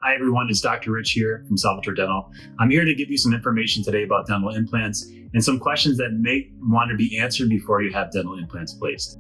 Hi everyone, it's Dr. Rich here from Salvatore Dental. I'm here to give you some information today about dental implants and some questions that may want to be answered before you have dental implants placed.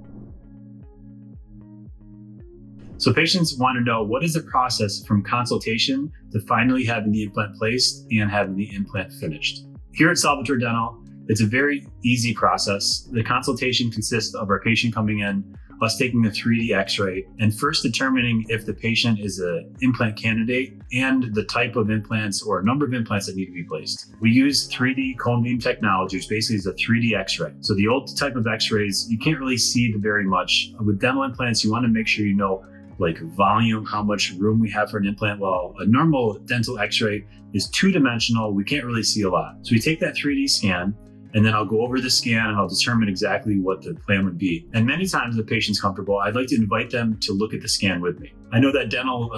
So patients want to know, what is the process from consultation to finally having the implant placed and having the implant finished? Here at Salvatore Dental, it's a very easy process. The consultation consists of our patient coming in, us taking a 3D x-ray, and first determining if the patient is an implant candidate and the type of implants or number of implants that need to be placed. We use 3D cone beam technology, which basically is a 3D x-ray. So the old type of x-rays, you can't really see very much. With dental implants, you want to make sure you know like volume, how much room we have for an implant. Well, a normal dental x-ray is two-dimensional. We can't really see a lot. So we take that 3D scan, and then I'll go over the scan and I'll determine exactly what the plan would be. And many times if the patient's comfortable, I'd like to invite them to look at the scan with me. I know that dental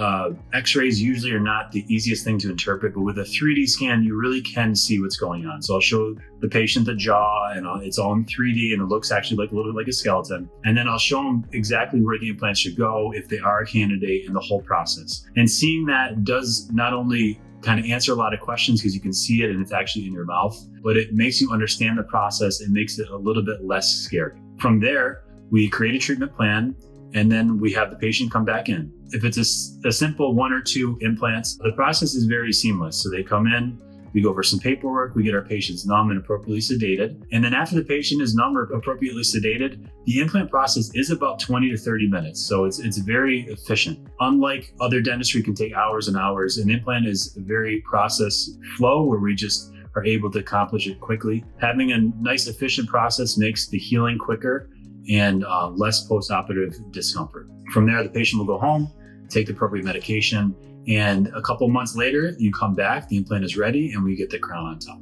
x-rays usually are not the easiest thing to interpret, but with a 3D scan, you really can see what's going on. So I'll show the patient the jaw and it's all in 3D and it looks actually like a little bit like a skeleton. And then I'll show them exactly where the implants should go, if they are a candidate, in the whole process. And seeing that does not only kind of answer a lot of questions because you can see it and it's actually in your mouth, but it makes you understand the process and makes it a little bit less scary. From there, we create a treatment plan and then we have the patient come back in. If it's a simple 1 or 2 implants, the process is very seamless. So they come in, we go over some paperwork, we get our patients numb and appropriately sedated. And then after the patient is numb or appropriately sedated, the implant process is about 20 to 30 minutes. So it's very efficient. Unlike other dentistry can take hours and hours, an implant is a very process flow where we just are able to accomplish it quickly. Having a nice efficient process makes the healing quicker and less post-operative discomfort. From there, the patient will go home, take the appropriate medication, and a couple months later, you come back, the implant is ready, and we get the crown on top.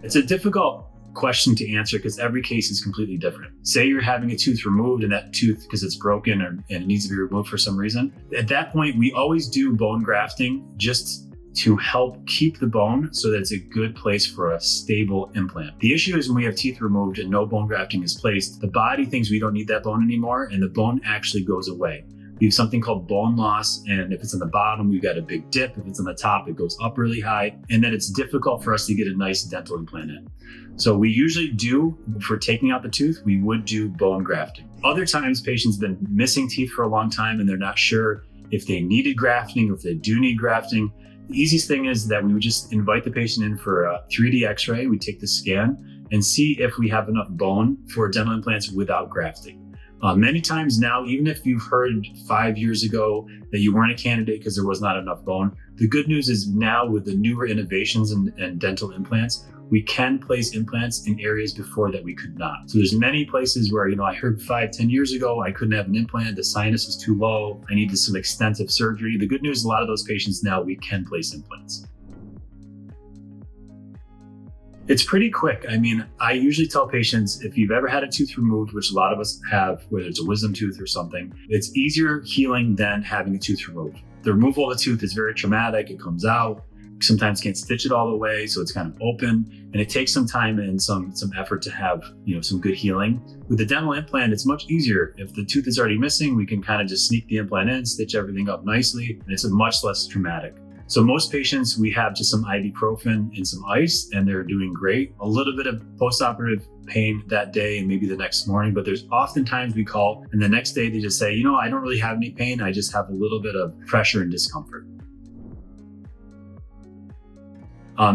It's a difficult question to answer because every case is completely different. Say you're having a tooth removed and that tooth, because it's broken and it needs to be removed for some reason. At that point, we always do bone grafting just to help keep the bone so that it's a good place for a stable implant. The issue is when we have teeth removed and no bone grafting is placed, the body thinks we don't need that bone anymore and the bone actually goes away. We have something called bone loss, and if it's on the bottom, we've got a big dip. If it's on the top, it goes up really high, and then it's difficult for us to get a nice dental implant in. So we usually do, for taking out the tooth, we would do bone grafting. Other times, patients have been missing teeth for a long time and they're not sure if they needed grafting or if they do need grafting. The easiest thing is that we would just invite the patient in for a 3D x-ray. We take the scan and see if we have enough bone for dental implants without grafting. Many times now, even if you've heard 5 years ago that you weren't a candidate because there was not enough bone, the good news is now with the newer innovations in dental implants, we can place implants in areas before that we could not. So there's many places where, I heard 5-10 years ago, I couldn't have an implant, the sinus is too low, I needed some extensive surgery. The good news is a lot of those patients now, we can place implants. It's pretty quick. I usually tell patients, if you've ever had a tooth removed, which a lot of us have, whether it's a wisdom tooth or something, it's easier healing than having a tooth removed. The removal of the tooth is very traumatic. It comes out. Sometimes can't stitch it all the way, so it's kind of open, and it takes some time and some effort to have some good healing. With the dental implant, it's much easier. If the tooth is already missing, we can kind of just sneak the implant in, stitch everything up nicely, and it's much less traumatic. So most patients, we have just some ibuprofen and some ice, and they're doing great. A little bit of post-operative pain that day and maybe the next morning, but there's oftentimes we call, and the next day they just say, I don't really have any pain. I just have a little bit of pressure and discomfort.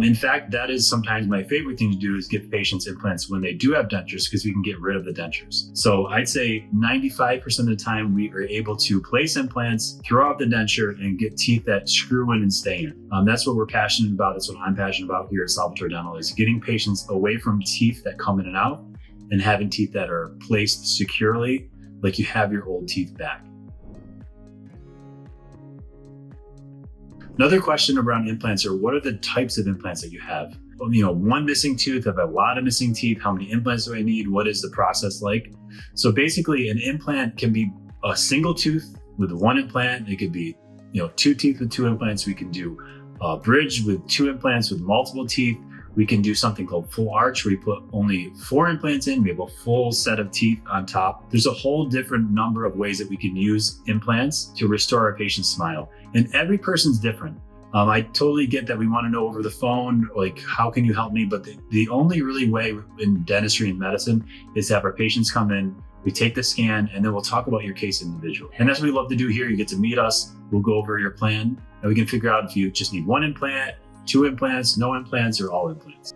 In fact, that is sometimes my favorite thing to do is give patients implants when they do have dentures because we can get rid of the dentures. So I'd say 95% of the time we are able to place implants, throw out the denture, and get teeth that screw in and stay in. That's what we're passionate about. That's what I'm passionate about here at Salvatore Dental, is getting patients away from teeth that come in and out and having teeth that are placed securely, like you have your old teeth back. Another question around implants are, what are the types of implants that you have? One missing tooth, I have a lot of missing teeth. How many implants do I need? What is the process like? So basically an implant can be a single tooth with 1 implant. It could be, 2 teeth with 2 implants. We can do a bridge with 2 implants with multiple teeth. We can do something called full arch, where you put only 4 implants in. We have a full set of teeth on top. There's a whole different number of ways that we can use implants to restore our patient's smile. And every person's different. I totally get that we want to know over the phone, like, how can you help me? But the only really way in dentistry and medicine is to have our patients come in, we take the scan, and then we'll talk about your case individually. And that's what we love to do here. You get to meet us, we'll go over your plan, and we can figure out if you just need 1 implant, 2 implants, no implants, or all implants.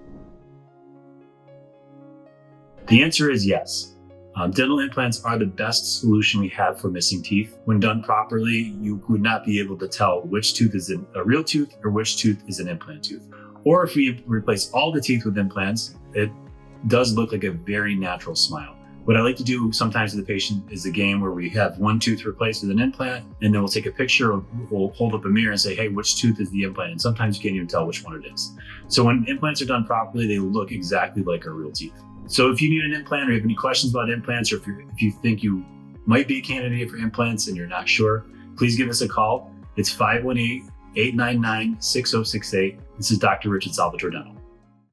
The answer is yes. Dental implants are the best solution we have for missing teeth. When done properly, you would not be able to tell which tooth is a real tooth or which tooth is an implant tooth. Or if we replace all the teeth with implants, it does look like a very natural smile. What I like to do sometimes with the patient is a game where we have 1 tooth replaced with an implant, and then we'll take a picture, we'll hold up a mirror and say, hey, which tooth is the implant? And sometimes you can't even tell which one it is. So when implants are done properly, they look exactly like our real teeth. So if you need an implant or you have any questions about implants, or if you think you might be a candidate for implants and you're not sure, please give us a call. It's 518-899-6068. This is Dr. Richard Salvatore Dental.